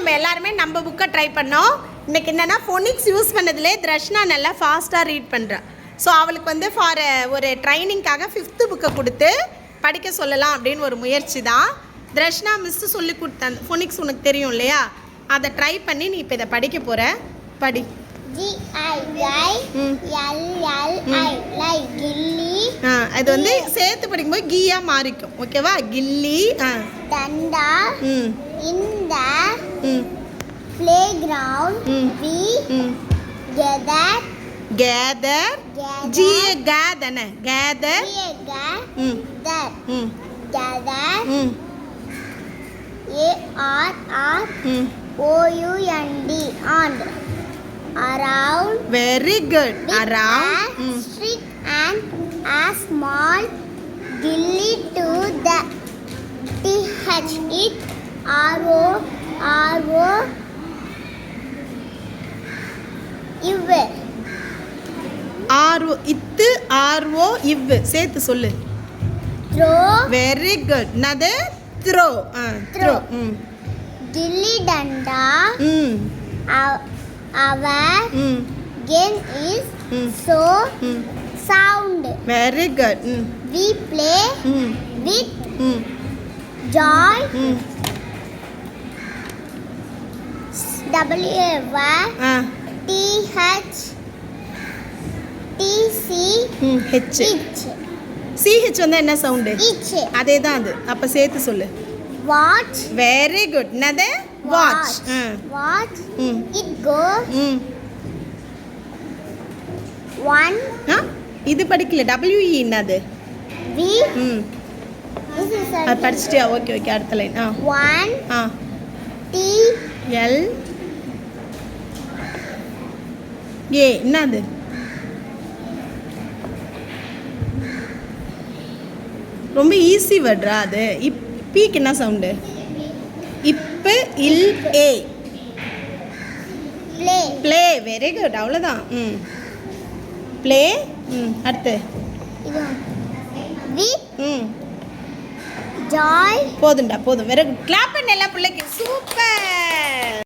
நம்ம எல்லாருமே நம்ம புக்கை ட்ரை பண்ணோம். இன்றைக்கி என்னென்னா ஃபோனிக்ஸ் யூஸ் பண்ணதுலே த்ரஷ்னா நல்லா ஃபாஸ்ட்டாக ரீட் பண்ணுறான். ஸோ அவளுக்கு வந்து ஃபார் ஒரு ட்ரைனிங்காக 5th புக்கை கொடுத்து படிக்க சொல்லலாம் அப்படின்னு ஒரு முயற்சி தான். த்ரஷ்னா மிஸ்ஸு சொல்லி கொடுத்தேன் ஃபோனிக்ஸ் உனக்கு தெரியும் இல்லையா, அதை ட்ரை பண்ணி நீ இப்போ இதை படிக்க போகிற. படி. அது வந்து சேர்த்து படிக்கும்போது கீயா மாறிக்கும். ஓகேவா? கில்லி, தண்டா, இந்த playground we gather g gather na gather gather around around. Very good. Around stick and a small gilly to the th it ro iv RO இத்து ஆர்ஓ இவ் சேர்த்து சொல்லு. throw. Very good. நது throw. Throw. Gilli danda. Our game is so sound. Very good. We play with joy. CH வந்து என்ன sound? அதே தான் அது. அப்போ சேர்த்து சொல்லு. Watch. Very good. நது watch. Watch. It go. One. இது படிக்கல. WE என்னது? V. அது படிச்சிட்டியா? ஓகே ஓகே, அடுத்த லைன். One. T. L. ஏ என்னது? ரொம்ப ஈஸி வேர்ட்ரா அது. பீக்கு என்ன சவுண்டு? இப்பு இல் ஏ. Play. ப்ளே. Very good. அவ்வளோதான். ப்ளே. அடுத்து with joy. போதும்டா போதும். Very good. கிளாப் பண்ண எல்லா பிள்ளைக்கு. சூப்பர்.